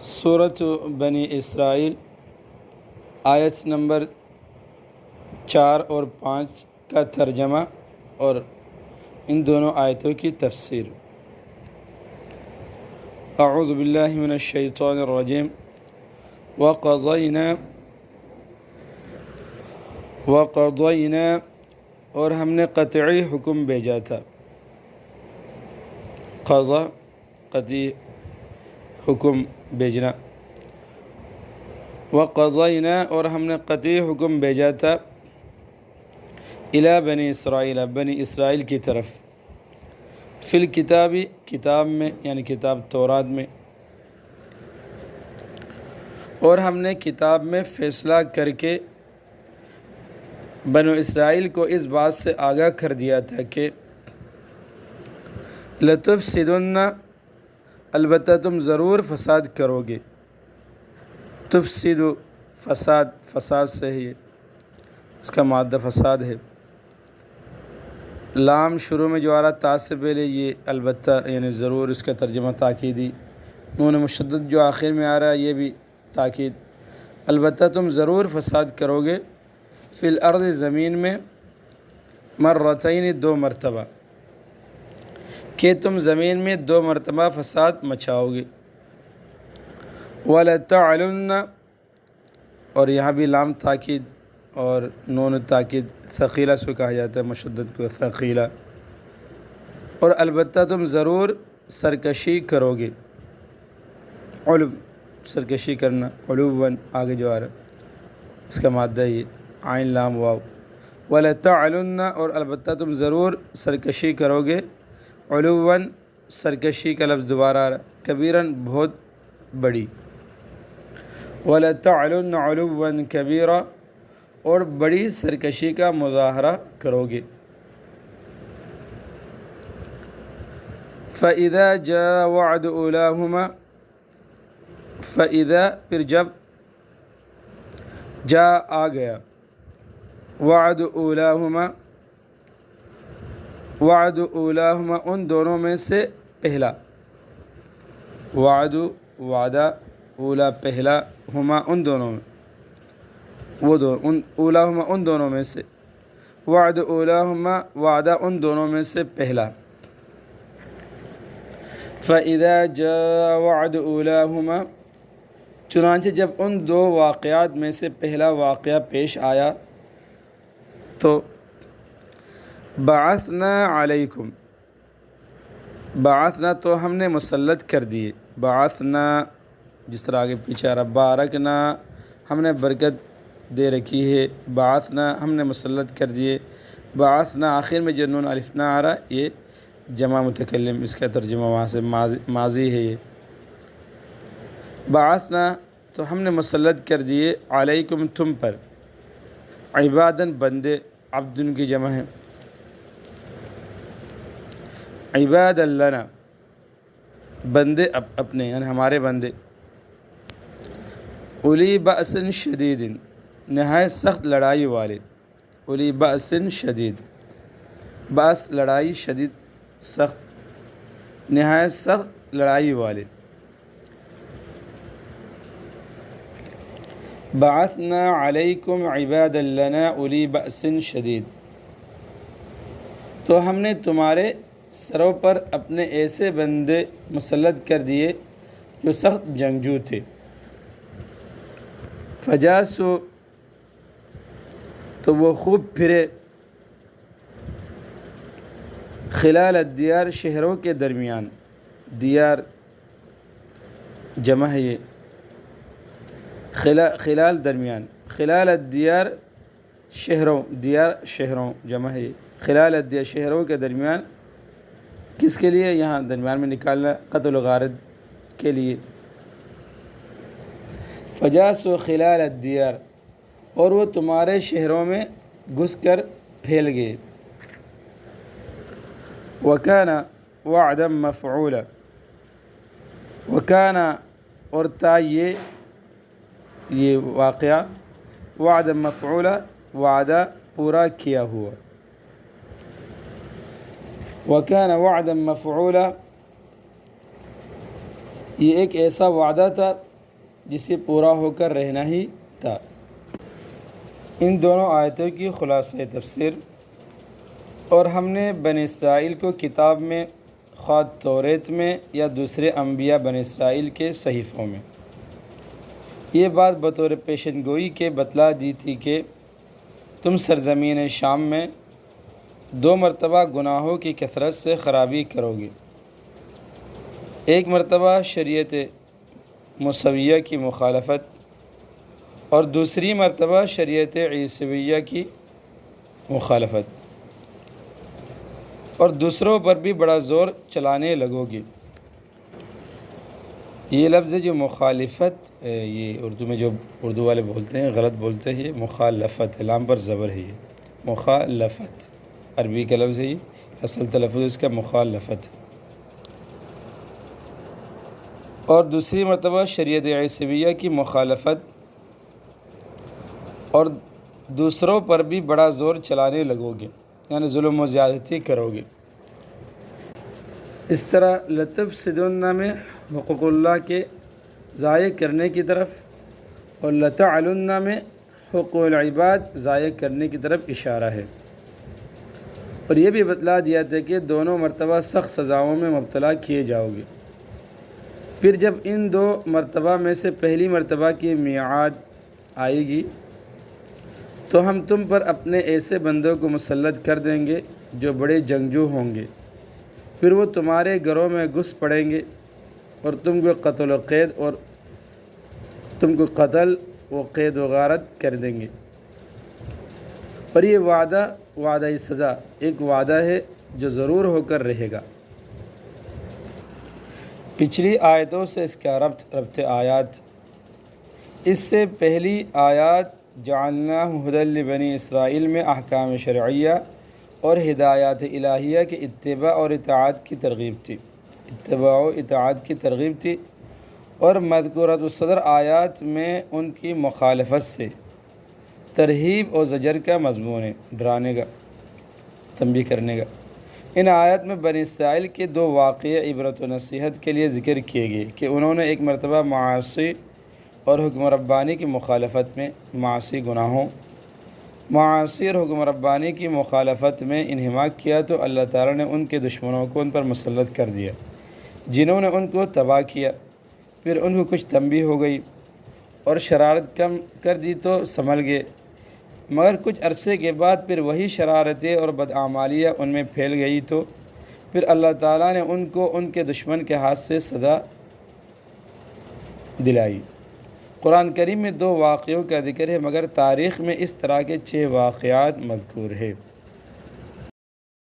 سورۃ بنی اسرائیل آیت نمبر 4 اور 5 کا ترجمہ اور ان دونوں آیتوں کی تفسیر۔ اعوذ باللہ من الشیطان الرجیم۔ وقضینا اور ہم نے قطعی حکم بھیجا تھا۔ قضا قطعی حکم بھیجنا۔ وقضینا اور ہم نے قطعی حکم بھیجا تھا الی بنی اسرائیل بنی اسرائیل کی طرف، فی الکتابی کتاب میں یعنی کتاب تورات میں، اور ہم نے کتاب میں فیصلہ کر کے بنو اسرائیل کو اس بات سے آگاہ کر دیا تھا کہ لتفسدن البتہ تم ضرور فساد کرو گے۔ تفسد فساد سے ہی اس کا مادہ فساد ہے۔ لام شروع میں جو آ رہا تا سے پہلے یہ البتہ یعنی ضرور، اس کا ترجمہ تاکیدی۔ نون مشدد جو آخر میں آ رہا ہے یہ بھی تاکید۔ البتہ تم ضرور فساد کرو گے فی الارض زمین میں، مرتین دو مرتبہ، کہ تم زمین میں 2 مرتبہ فساد مچاؤ گے۔ وَلَتَعْلُنَّ اور یہاں بھی لام تاکید اور نون تاکید ثقیلہ سے کہا جاتا ہے، مشدد کو ثقیلہ۔ اور البتہ تم ضرور سرکشی کرو گے۔ علو سرکشی کرنا، علوًا آگے جو آ رہا ہے اس کا مادہ یہ عین لام واو۔ وَلَتَعْلُنَّ اور البتہ تم ضرور سرکشی کرو گے، علوًا سرکشی کا لفظ دوبارہ آ رہا ہے، کبیراً بہت بڑی۔ وَلَتَعْلُنَّ عُلُوًّا كَبِيرًا اور بڑی سرکشی کا مظاہرہ کرو گے۔ فَإِذَا جَاءَ وَعْدُ أُولَاهُمَا فَإِذَا پھر جب جا آ گیا، وعد اولاہما وعد اولاہما ان دونوں میں سے پہلا، وعد وعدہ، اولا پہلا، ہما ان دونوں میں، وہ دو ان اولاہما ان دونوں میں سے، وعد اولاہما وعدہ ان دونوں میں سے پہلا۔ فَإِذَا جَاءَ وَعْدُ أُولَاهُمَا چنانچہ جب ان 2 واقعات میں سے پہلا واقعہ پیش آیا تو بعثنا علیکم، بعثنا تو ہم نے مسلط کر دیے، بعثنا جس طرح آگے پیچھے آ رہا، بارکنا ہم نے برکت دے رکھی ہے، بعثنا ہم نے مسلط کر دیے، بعثنا آخر میں جو نون الف نہ آ رہا یہ جمع متکلم، اس کا ترجمہ وہاں سے ماضی ہے۔ یہ بعثنا تو ہم نے مسلط کر دیے، علیکم تم پر، عباداً بندے، عبدن کی جمع ہے، عباد لنا بندے اپنے یعنی ہمارے بندے، اولی بأس شدید نہایت سخت لڑائی والے، اولی بأس شدید، بأس لڑائی، شدید سخت، نہایت سخت لڑائی والے۔ بعثنا علیکم عبادا لنا اولی بأس شدید تو ہم نے تمہارے سروں پر اپنے ایسے بندے مسلط کر دیے جو سخت جنگجو تھے۔ فجاسو تو وہ خوب پھرے، خلال الدیار شہروں کے درمیان، دیار جمع ہے یہ، خلال درمیان، خلال الدیار شہروں، دیار شہروں جمع ہے، خلال الدیار شہروں کے درمیان، کس کے لیے؟ یہاں درمیان میں نکالنا قتل و غارت کے لیے۔ فجاسوا خلال الدیار اور وہ تمہارے شہروں میں گھس کر پھیل گئے۔ وکان وعدا مفعولا، وکان اور تا یہ واقعہ، وعدا مفعولا وعدہ پورا کیا ہوا، وکان وعدا مفعولا یہ ایک ایسا وعدہ تھا جسے پورا ہو کر رہنا ہی تھا۔ ان دونوں آیتوں کی خلاصہ تفسیر، اور ہم نے بنی اسرائیل کو کتاب میں، خواہ توریت میں یا دوسرے انبیاء بنی اسرائیل کے صحیفوں میں، یہ بات بطور پیشن گوئی کے بتلا دی تھی کہ تم سرزمین شام میں 2 مرتبہ گناہوں کی کثرت سے خرابی کرو گے، ایک مرتبہ شریعت موسویہ کی مخالفت اور دوسری مرتبہ شریعت عیسویہ کی مخالفت، اور دوسروں پر بھی بڑا زور چلانے لگو گے۔ یہ لفظ جو مخالفت، یہ اردو میں جو اردو والے بولتے ہیں غلط بولتے ہیں، یہ مخالفت، لام پر زبر ہے، یہ مخالفت عربی کا لفظ ہے، یہ اصل تلفظ اس کا مخالفت۔ اور دوسری مرتبہ شریعت عیسویہ کی مخالفت اور دوسروں پر بھی بڑا زور چلانے لگو گے، یعنی ظلم و زیادتی کرو گے۔ اس طرح لتفسدن میں حقوق اللہ کے ضائع کرنے کی طرف اور لتعلن میں حقوق العباد ضائع کرنے کی طرف اشارہ ہے، اور یہ بھی بتلا دیا تھا کہ دونوں مرتبہ سخت سزاؤں میں مبتلا کیے جاؤ گے۔ پھر جب ان 2 مرتبہ میں سے پہلی مرتبہ کی میعاد آئے گی تو ہم تم پر اپنے ایسے بندوں کو مسلط کر دیں گے جو بڑے جنگجو ہوں گے، پھر وہ تمہارے گھروں میں گھس پڑیں گے اور تم کو قتل و قید و غارت کر دیں گے۔ اور یہ وعدہ سزا ایک وعدہ ہے جو ضرور ہو کر رہے گا۔ پچھلی آیتوں سے اس کا ربط آیات، اس سے پہلی آیات جعلناہ ھدی لبنی اسرائیل میں احکام شرعیہ اور ہدایات الہیہ کے اتباع اور اطاعت کی ترغیب تھی، اور مذکورۃ الصدر آیات میں ان کی مخالفت سے ترہیب و زجر کا مضمون ہے، ڈرانے کا، تنبیہ کرنے کا۔ ان آیات میں بنی اسرائیل کے 2 واقعے عبرت و نصیحت کے لیے ذکر کیے گئے کہ انہوں نے ایک مرتبہ معاصی اور حکم ربانی کی مخالفت میں، معاصی اور حکم ربانی کی مخالفت میں انہماک کیا تو اللہ تعالیٰ نے ان کے دشمنوں کو ان پر مسلط کر دیا، جنہوں نے ان کو تباہ کیا۔ پھر ان کو کچھ تنبیہ ہو گئی اور شرارت کم کر دی تو سنبھل گئے، مگر کچھ عرصے کے بعد پھر وہی شرارتیں اور بدعمالیاں ان میں پھیل گئی تو پھر اللہ تعالیٰ نے ان کو ان کے دشمن کے ہاتھ سے سزا دلائی۔ قرآن کریم میں 2 واقعوں کا ذکر ہے، مگر تاریخ میں اس طرح کے 6 واقعات مذکور ہیں۔